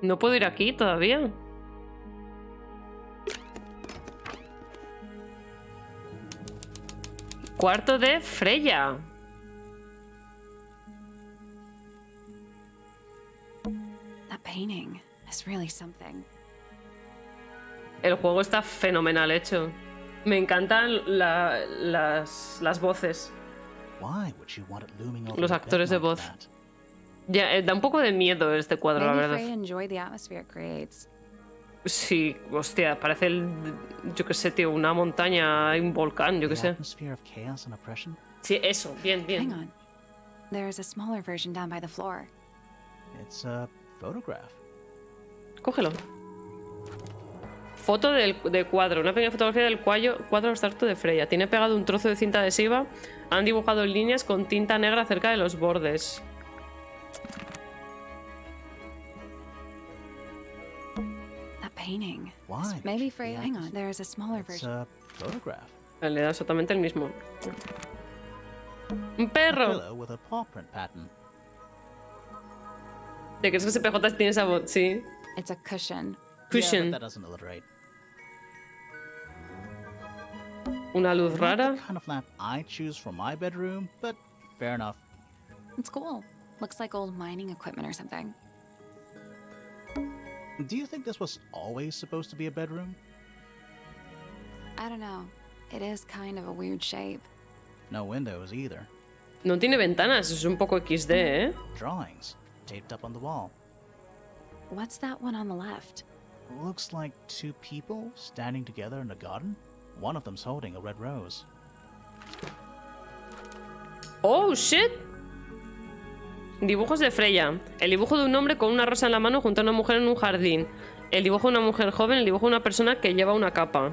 No puedo ir aquí todavía. Cuarto de Freya. That painting is really something. El juego está fenomenal hecho. Me encantan las voces. Los actores de voz. Ya, da un poco de miedo este cuadro, la verdad. Sí, hostia, parece yo qué sé, tío, una montaña, hay un volcán, yo qué sé. Sí, eso, bien, bien. Hang on. There's a smaller version down by the floor. It's a photograph. Cógelo. Foto de cuadro, una pequeña fotografía del cuadro abstracto de Freya. Tiene pegado un trozo de cinta adhesiva. Han dibujado líneas con tinta negra cerca de los bordes. Painting. Why? Maybe Freya. Hang on. There is a smaller It's version. a photograph. Le da exactamente el mismo. Un perro. Pillow with a paw print pattern. ¿De qué es que ese PJ tiene esa voz? Sí. It's a cushion. Cushion. Yeah, but that doesn't alliterate. Una luz Not rara. the kind of lamp I choose for my bedroom, but fair enough. It's cool. Looks like old mining equipment or something. Do you think this was always supposed to be a bedroom? I don't know. It is kind of a weird shape. No windows either. No tiene ventanas, es un poco XD, ¿eh? Drawings taped up on the wall. What's that one on the left? Looks like two people standing together in a garden. One of them's holding a red rose. ¡Oh, shit! Dibujos de Freya. El dibujo de un hombre con una rosa en la mano junto a una mujer en un jardín. El dibujo de una mujer joven. El dibujo de una persona que lleva una capa.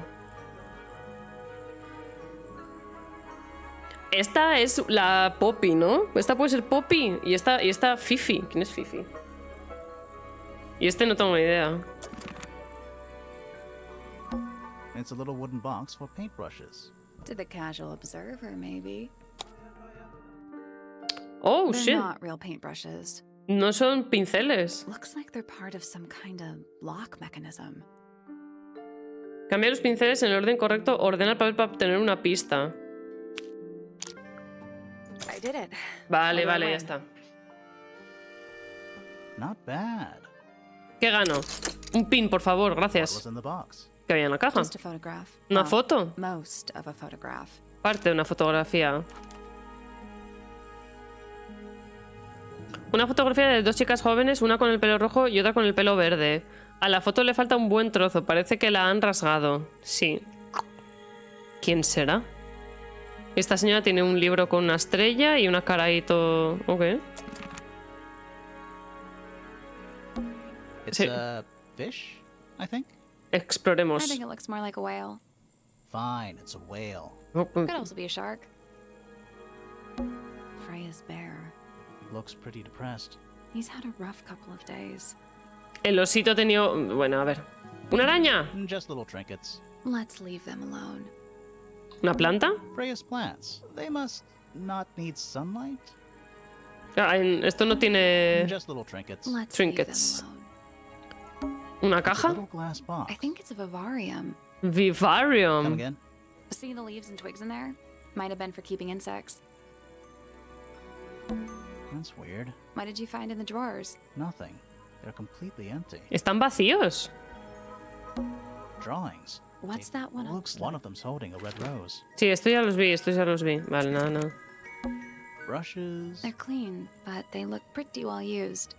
Esta es la Poppy, ¿no? Esta puede ser Poppy. Y esta Fifi. ¿Quién es Fifi? Y este no tengo ni idea. It's a little wooden box for paintbrushes. To the casual observer, maybe. Oh, They're shit. not real paintbrushes. No son pinceles. Looks like they're part of some kind of lock mechanism. Cambia los pinceles en el orden correcto. Ordena el papel para obtener una pista. I did it. Vale, How do I vale, ya win? está. Not bad. ¿Qué gano? Un pin, por favor, What gracias. was in the box? ¿Qué había en la caja? Just a photograph. ¿Una Well, foto? Most of a photograph. Parte de una fotografía. Una fotografía de dos chicas jóvenes, una con el pelo rojo y otra con el pelo verde. A la foto le falta un buen trozo, parece que la han rasgado. Sí. ¿Quién será? Esta señora tiene un libro con una estrella y una cara ahí todo... Ok. It's Sí. a fish, I think. Exploremos. I think it looks more like a whale. Fine, it's a whale. Could also be a shark. Freya's bear. Looks pretty depressed. He's had a rough couple of days. El osito ha tenido... Bueno, a ver. ¿Una araña? Just little trinkets. Let's leave them alone. ¿Una planta? Freya's plants. They must not need sunlight. Ah, esto no tiene... Just little trinkets. Let's Trinkets. leave them alone. ¿Una It's a caja? little glass box. I think it's a vivarium. Come Vivarium. again? See the leaves and twigs in there? Might have been for keeping insects. That's weird. What did you find in the drawers? Nothing. They're completely empty. Están vacíos. Drawings. What's that one? Looks one of them's holding a red rose. Sí, esto ya los vi, esto ya los vi. Vale, nada, nada. Brushes. They're clean, but they look pretty well used.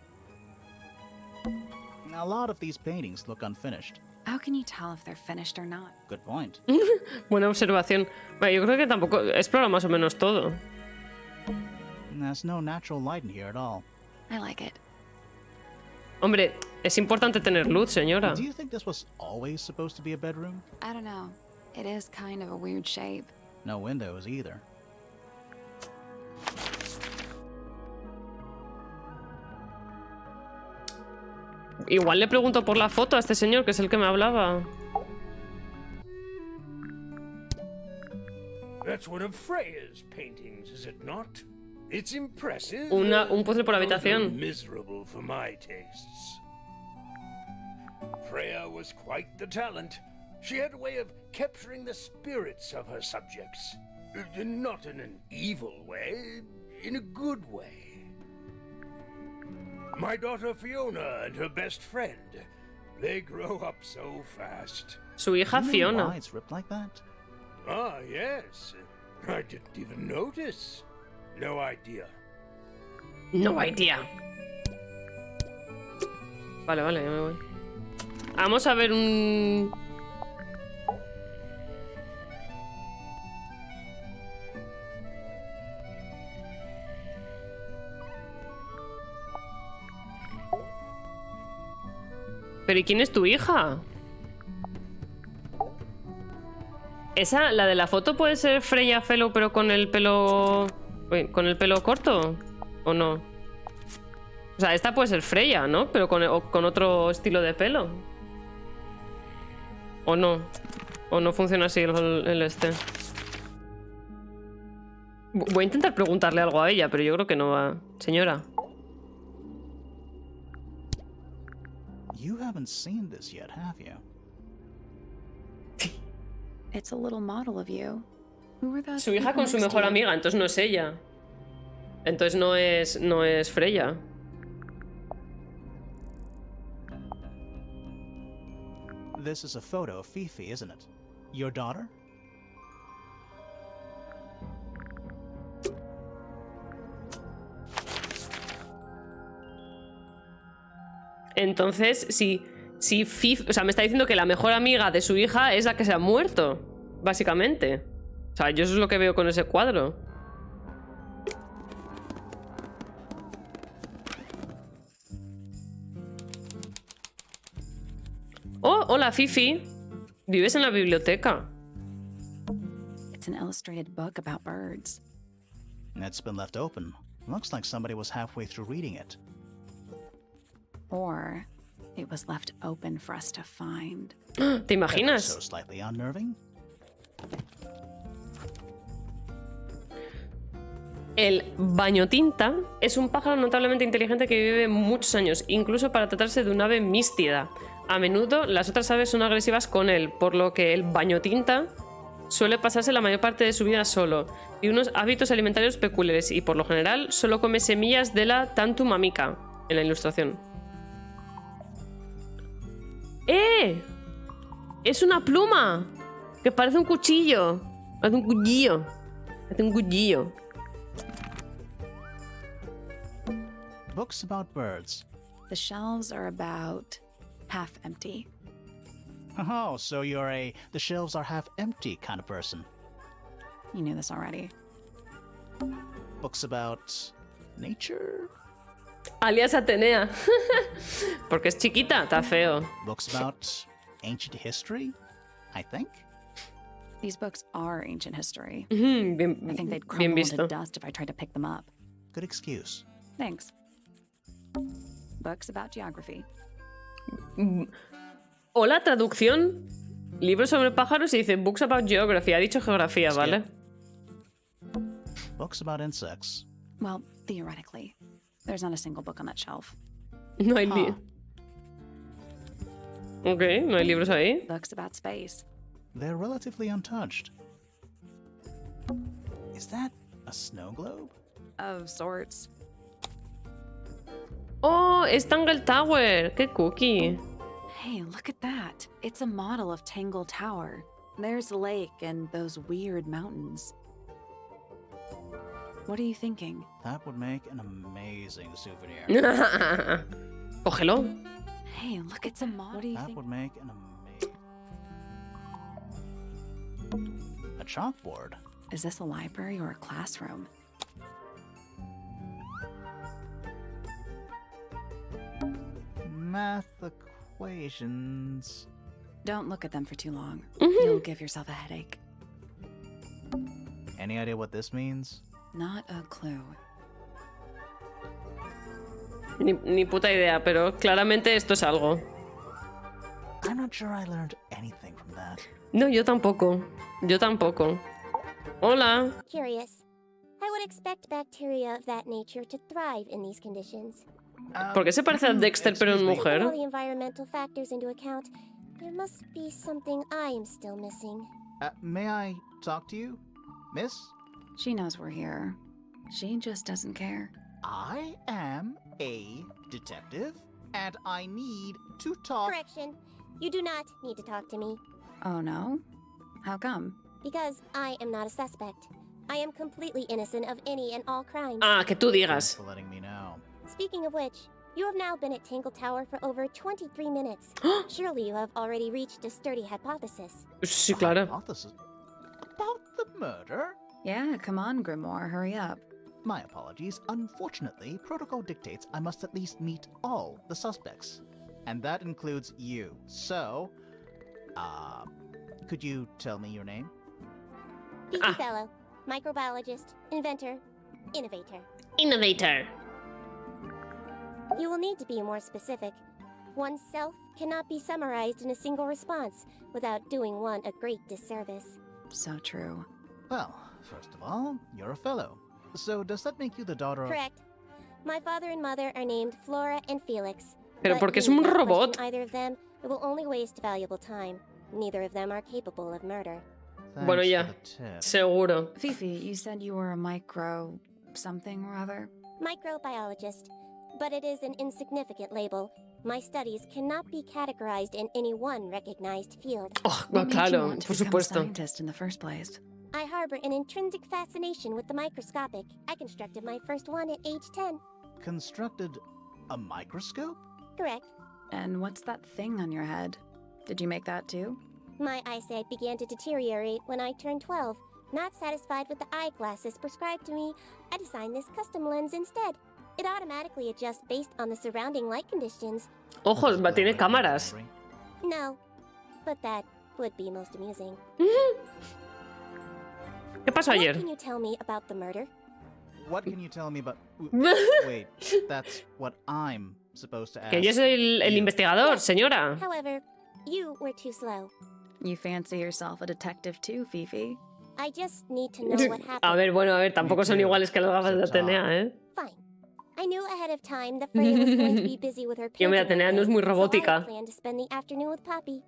A lot of these paintings look unfinished. How can you tell if they're finished or not? Good point. Buena observación. Vale, yo creo que tampoco... Explora más o menos todo. There's no natural light in here at all. I like it. Hombre, es importante tener luz, señora. Do you think this was always supposed to be a bedroom? I don't know. It is kind of a weird shape. No windows either. Igual le pregunto por la foto a este señor, que es el que me hablaba. That's one of Freya's paintings, is it not? It's impressive. Un puzzle por although habitación. miserable for my tastes. Freya was quite the talent. She had a way of capturing the spirits of her subjects. Not in an evil way, in a good way. My daughter Fiona and her best friend, they grow up so fast. Su hija You know Fiona. why it's ripped like that? Ah, yes. I didn't even notice. No idea. No idea. Vale, vale, ya me voy. Vamos a ver un... ¿Pero y quién es tu hija? ¿Esa, la de la foto, puede ser Freya Fellow, pero con el pelo... Uy, ¿con el pelo corto? ¿O no? O sea, esta puede ser Freya, ¿no? Pero con otro estilo de pelo. ¿O no? ¿O no funciona así el este? Voy a intentar preguntarle algo a ella, pero yo creo que no va. Señora. You haven't seen this yet, have you? It's a little model of you. Who were those Su hija people con su next to mejor you? amiga, entonces no es ella. Entonces no es Freya. This is a photo of Fifi, isn't it? Your daughter? Entonces, si Fifi... O sea, me está diciendo que la mejor amiga de su hija es la que se ha muerto. Básicamente. O sea, yo eso es lo que veo con ese cuadro. Oh, hola Fifi. Vives en la biblioteca. It's an illustrated book about birds. It's been left open. Looks like somebody was halfway through reading it. Or it was left open for us to find. ¿Te Ever so imaginas? slightly unnerving. El bañotinta es un pájaro notablemente inteligente que vive muchos años, incluso para tratarse de un ave místida. A menudo las otras aves son agresivas con él, por lo que el bañotinta suele pasarse la mayor parte de su vida solo. Tiene unos hábitos alimentarios peculiares y por lo general solo come semillas de la tantum amica en la ilustración. ¡Eh! ¡Es una pluma! Que parece un cuchillo. Parece un cuchillo. Parece un cuchillo. Books about birds. The shelves are about half empty. Oh, so you're a the shelves are half empty kind of person. You knew this already. Books about nature? Alias Atenea. Porque es chiquita, está feo. Books about ancient history, I think. These books are ancient history. Bien, I think they'd bien crumble visto. into dust if I tried to pick them up. Good excuse. Thanks. Books about geography. Hola, traducción. Libros sobre pájaros y dice Books about geography. Ha dicho geografía, Skip. ¿vale? Books about insects. Well, theoretically. There's not a single book on that shelf. No hay Huh. Ok, no hay libros ahí. Books about space. They're relatively untouched. Is that a snow globe? Of sorts. Oh, es Tangle Tower. Qué cookie. Hey, look at that. It's a model of Tangle Tower. There's the lake and those weird mountains. What are you thinking? That would make an amazing souvenir. Cógelo. Hey, look, it's a model. What do you That think? would make an amazing... A chalkboard? Is this a library or a classroom? Math equations... Don't look at them for too long. Mhm. You'll give yourself a headache. Any idea what this means? Not a clue. Ni puta idea, pero claramente esto es algo. I'm not sure I learned anything from that. No, yo tampoco. Yo tampoco. Hola. Curious. I would expect bacteria of that nature to thrive in these conditions. ¿Por qué se parece a Dexter pero en excuse me. mujer? Taking all the environmental factors into account, there must be something I am still missing. May I talk to you, miss? She knows we're here. She just doesn't care. I am a detective, and I need to talk. Correction. You do not need to talk to me, Oh no? How come? because I am not a suspect. I am completely innocent of any and all crimes. Ah, que tú Thanks digas. for letting me know. Speaking of which, you have now been at Tangle Tower for over 23 minutes. Surely you have already reached a sturdy hypothesis. Sí, claro. Hypothesis about the murder? Yeah, come on, Grimoire, hurry up. My apologies. Unfortunately, protocol dictates I must at least meet all the suspects. And that includes you. So, could you tell me your name? Freya Fellow, microbiologist, inventor, innovator. Innovator. You will need to be more specific. Oneself cannot be summarized in a single response without doing one a great disservice. So true. Well, first of all, you're a fellow. So does that make you the daughter of... Correct. My father and mother are named Flora and Felix. Pero but porque es you un not question robot. Either of them, it will only waste valuable time. Neither of them are capable of murder. Thanks Bueno, for ya. the tip. Seguro. Fifi, you said you were a micro... something or other? Microbiologist. But it is an insignificant label. My studies cannot be categorized in any one recognized field. Oh, What made you claro, want to por become a supuesto. scientist in the first place? I harbor an intrinsic fascination with the microscopic. I constructed my first one at age 10. Constructed a microscope? Correct. And what's that thing on your head? Did you make that too? My eyesight began to deteriorate when I turned 12. Not satisfied with the eyeglasses prescribed to me, I designed this custom lens instead. It automatically adjusts based on the surrounding light conditions. Ojos, va, tiene cámaras. No, but that would be most amusing. ¿Qué pasó What ayer? can you tell me about the murder? What can you tell me about... Wait, that's what I'm supposed to ask. Que yo soy el you. investigador, señora. However, you were too slow. You fancy yourself a detective too, Fifi? I just need to know what A happened. ver, bueno, a ver, tampoco son too. iguales que las gafas de Atenea, ¿eh? Fine. I knew ahead of time that Freya was going to be busy with her Y hombre, painting Atenea no es muy so I robótica. planned to spend the afternoon with Poppy.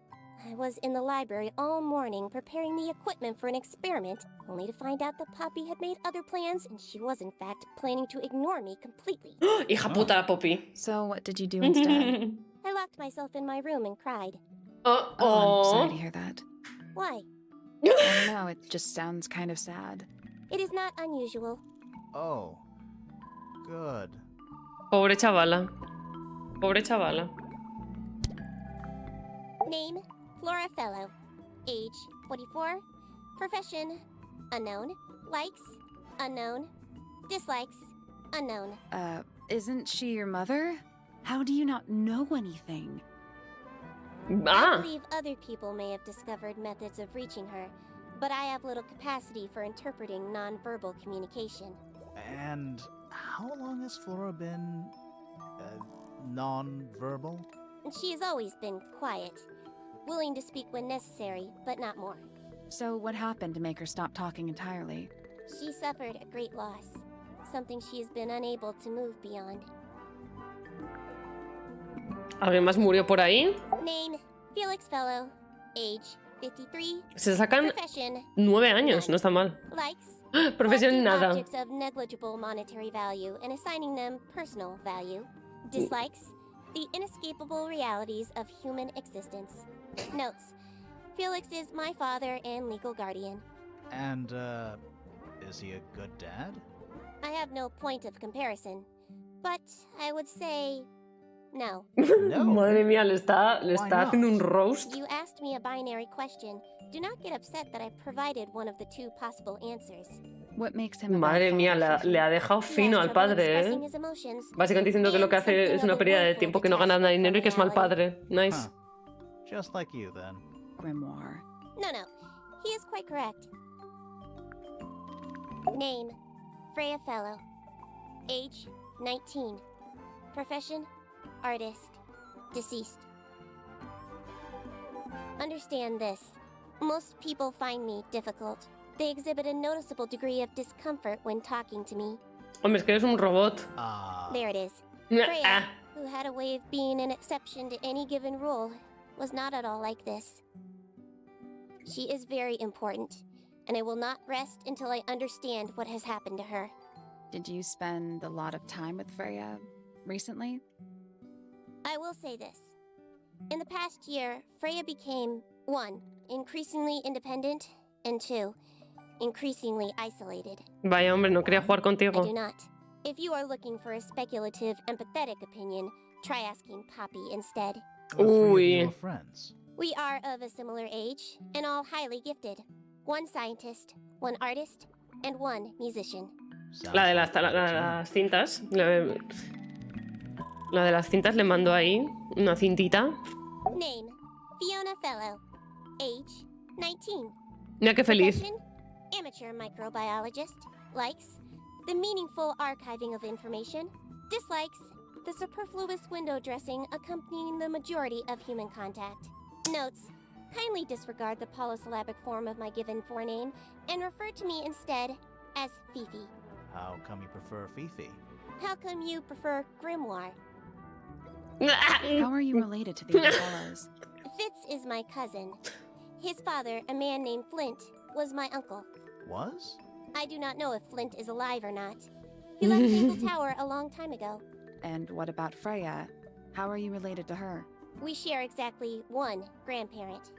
I was in the library all morning preparing the equipment for an experiment, only to find out that Poppy had made other plans and she was in fact planning to ignore me completely. Hija puta, la Poppy. So what did you do instead? I locked myself in my room and cried. Oh, Oh, I'm sorry to oh. hear that. Why? I don't know, it just sounds kind of sad. It is not unusual. Oh, good. Pobre chavala. Pobre chavala. Name, Freya Fellow. Age, 44. Profession, unknown. Likes, unknown. Dislikes, unknown. Isn't she your mother? How do you not know anything? I Ah, believe other people may have discovered methods of reaching her, but I have little capacity for interpreting nonverbal communication. And how long has Flora been... non-verbal? She has always been quiet, willing to speak when necessary, but not more. So what happened to make her stop talking entirely? She suffered a great loss, something she has been unable to move beyond. ¿alguien más murió por ahí? Name, Felix Fellow. Age, 53. Se sacan Profession, 9 años, no está mal. likes. Profesión collecting nada. Objects of negligible monetary value and assigning them personal value. Dislikes. The inescapable realities of human existence. Notes. Felix is my father and legal guardian. And, is he a good dad? I have no point of comparison, but I would say no. No. Madre mía, le está Why haciendo un not? roast. You asked me a binary question. Do not get upset that I provided one of the two possible answers. What makes him a bad Madre mía, father, Fifi? le ha dejado He fino has al trouble padre, expressing ¿eh? his emotions. Básicamente diciendo que lo que hace es una pérdida de tiempo, que no gana nada de dinero y que es mal padre. Nice. Huh. Just like you, then. Grimoire. No, he is quite correct. Name, Freya Fellow. Age, 19. Profession, artist. Deceased. Understand this. Most people find me difficult. They exhibit a noticeable degree of discomfort when talking to me. Hombre, es que eres un robot. There it is. Freya, who had a way of being an exception to any given rule, was not at all like this. She is very important, and I will not rest until I understand what has happened to her. Did you spend a lot of time with Freya recently? I will say this. In the past year, Freya became, 1, increasingly independent, and 2, increasingly isolated. Vaya, hombre, no quería jugar I do contigo. not. If you are looking for a speculative, empathetic opinion, try asking Poppy instead. The three of you Uy. are friends. We are of a similar age, and all highly gifted. 1 scientist, 1 artist, and 1 musician. Sounds La de like las cintas. La de las cintas le mando ahí una cintita. Name, Fiona Fellow. Age, 19. Mira qué feliz. Profession, amateur microbiologist. Likes, the meaningful archiving of information. Dislikes, the superfluous window dressing accompanying the majority of human contact. Notes, kindly disregard the polysyllabic form of my given forename and refer to me instead as Fifi. How come you prefer Fifi? How come you prefer Grimoire? How are you related to the other fellows? Fitz is my cousin. His father, a man named Flint, was my uncle. Was? I do not know if Flint is alive or not. He left Tangle Tower a long time ago. And what about Freya? How are you related to her? We share exactly 1 grandparent.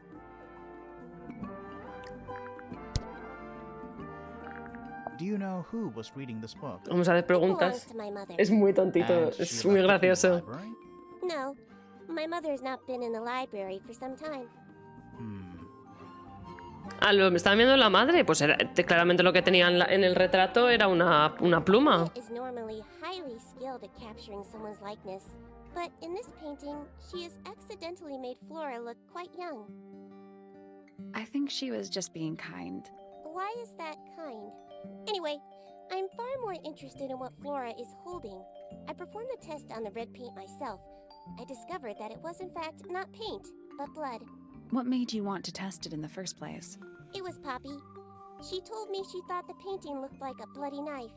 Do you know who was reading this book? Vamos a ver It belongs preguntas. to my mother. Es muy tontito, And she es muy left it in the gracioso. library? No, my mother has not been in the library for some time. Ah, lo me estaba viendo la madre. Pues era, claramente lo que tenía en el retrato era una pluma. Flint is normally highly skilled at capturing someone's likeness, but in this painting, she has accidentally made Flora look quite young. I think she was just being kind. Why is that kind? Anyway, I'm far more interested in what Flora is holding. I performed the test on the red paint myself. I discovered that it was in fact not paint, but blood. What made you want to test it in the first place? It was Poppy. She told me she thought the painting looked like a bloody knife.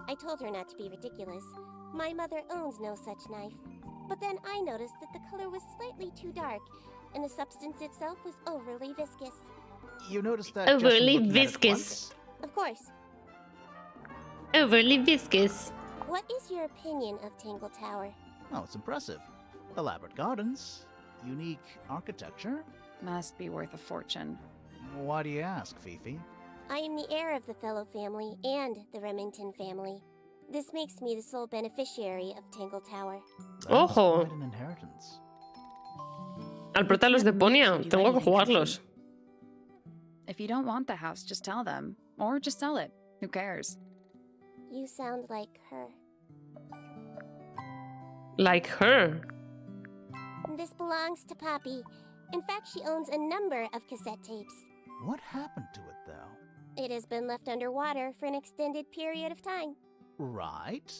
I told her not to be ridiculous. My mother owns no such knife. But then I noticed that the color was slightly too dark, and the substance itself was overly viscous. You noticed that just from Overly looking at it viscous. once? Of course. Overly viscous. What is your opinion of Tangle Tower? Oh, it's impressive. Elaborate gardens, unique architecture. Must be worth a fortune. Why do you ask, Fifi? I am the heir of the Fellow family and the Remington family. This makes me the sole beneficiary of Tangle Tower. That is Ojo. quite an inheritance. Al prota los Deponia. Tengo que jugarlos. If you don't want the house, just tell them. Or just sell it. Who cares? You sound like her. Like her. This belongs to Poppy. In fact, she owns a number of cassette tapes. What happened to it, though? It has been left underwater for an extended period of time. Right,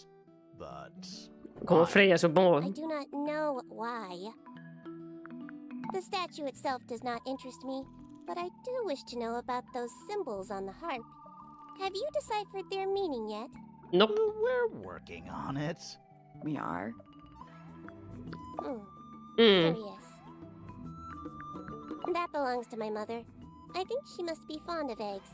but... Como why? Freya, I supongo. do not know why. The statue itself does not interest me, but I do wish to know about those symbols on the harp. Have you deciphered their meaning yet? Nope. We're working on it. We are. Hmm. Mm. Curious. That belongs to my mother. I think she must be fond of eggs.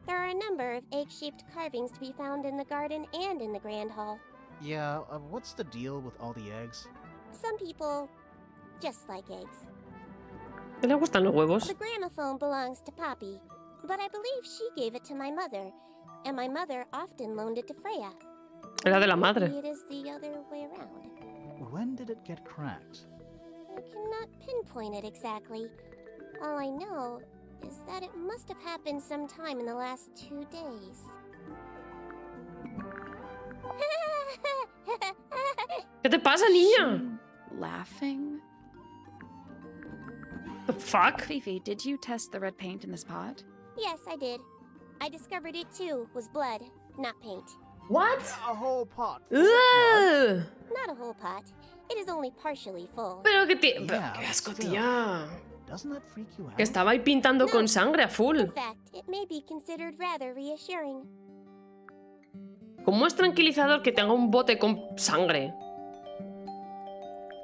There are a number of egg-shaped carvings to be found in the garden and in the Grand Hall. Yeah, what's the deal with all the eggs? Some people just like eggs. ¿Le gustan los huevos? The gramophone belongs to Poppy, but I believe she gave it to my mother, and my mother often loaned it to Freya. Era de la madre. Maybe it is the other way around. When did it get cracked? I cannot pinpoint it exactly. All I know is that it must have happened sometime in the last 2 days. ¿Qué te pasa, niña? Laughing? The fuck? Fifi, did you test the red paint in this pot? Yes, I did. I discovered it too was blood, not paint. What? A whole pot. full of blood? Ugh. Not a whole pot. It is only partially full. Pero que te... Yeah, Qué asco, still. tía. Doesn't that freak you out? Que estaba ahí pintando con sangre a full. In fact, it may be considered rather reassuring. ¿Cómo es tranquilizador que tenga un bote con sangre?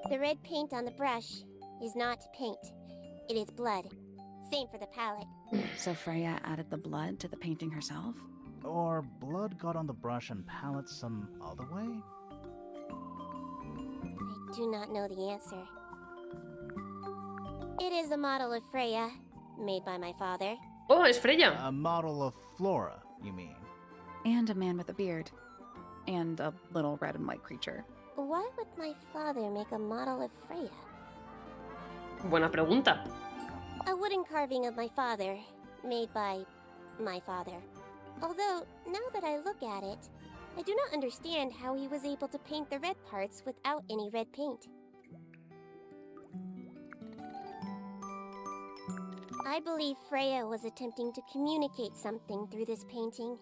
The red paint on the brush is not paint. It is blood. Same for the palette. So Freya added the blood to the painting herself? Or blood got on the brush and palette some other way? I do not know the answer. It is a model of Freya, made by my father. Oh, es Freya. A model of Flora, you mean? And a man with a beard. And a little red and white creature. Why would my father make a model of Freya? Buena pregunta. A wooden carving of my father, made by my father. Although, now that I look at it, I do not understand how he was able to paint the red parts without any red paint. I believe Freya was attempting to communicate something through this painting.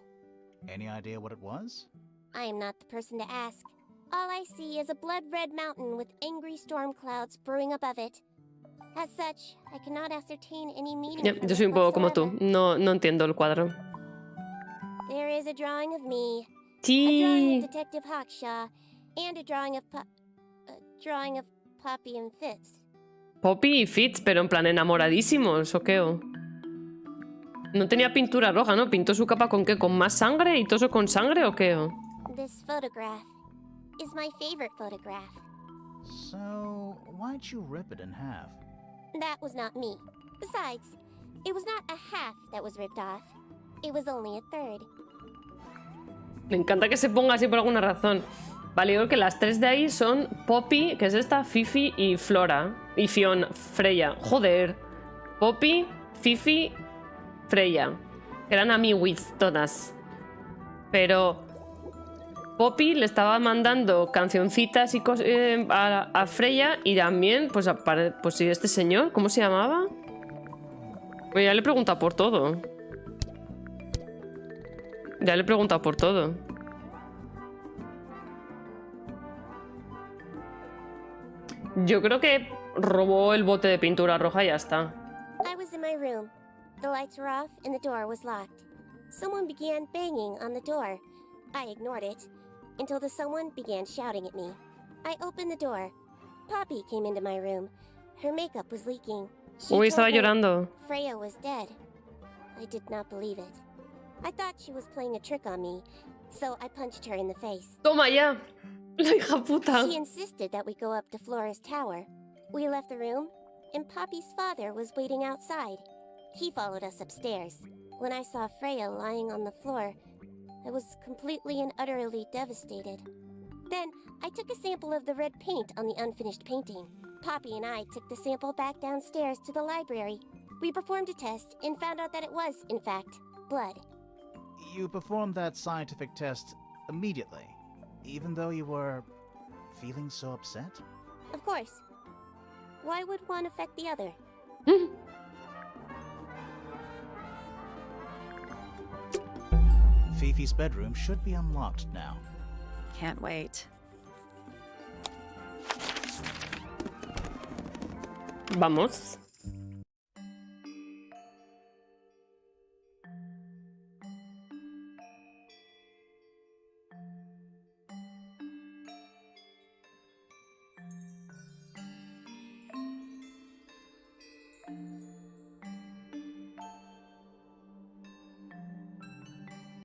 Any idea what it was? I am not the person to ask. All I see is a blood-red mountain with angry storm clouds brewing above it. As such, I cannot ascertain any meaning from Yo soy it un poco como tú. whatsoever. No entiendo el cuadro. There is a drawing of me, a drawing Sí. of Detective Hawkshaw, and a drawing of Poppy and Fitz. Poppy y Fitz, pero en plan enamoradísimos, ¿o qué? No tenía pintura roja, ¿no? ¿Pintó su capa con qué? ¿Con más sangre? ¿Y todo eso con sangre o qué? This photograph is my favorite photograph. So, why'd you rip it in half? That was not me. Besides, it was not a half that was ripped off. It was only a third. Me encanta que se ponga así por alguna razón. Vale, yo creo que las tres de ahí son Poppy, que es esta, Fifi y Flora. Y Freya. Joder. Poppy, Fifi, Freya. Eran amiguis todas. Pero Poppy le estaba mandando cancioncitas y a Freya y también, pues sí, este señor, ¿cómo se llamaba? Pues ya le he preguntado por todo. Ya le he preguntado por todo. Yo creo que robó el bote de pintura roja y ya está. I was in my room. The lights were off and the door was locked. Someone began banging on the door. I ignored it until the someone began shouting at me. I opened the door. Poppy came into my room. Her makeup was leaking. She Uy, told estaba me llorando. Freya was dead. I did not believe it. I thought she was playing a trick on me, so I punched her in the face. Toma ya. La hija puta. She insisted that we go up to Flora's tower. We left the room, and Poppy's father was waiting outside. He followed us upstairs. When I saw Freya lying on the floor, I was completely and utterly devastated. Then, I took a sample of the red paint on the unfinished painting. Poppy and I took the sample back downstairs to the library. We performed a test and found out that it was, in fact, blood. You performed that scientific test immediately, even though you were feeling so upset? Of course. Why would one affect the other? Fifi's bedroom should be unlocked now. Can't wait. Vamos.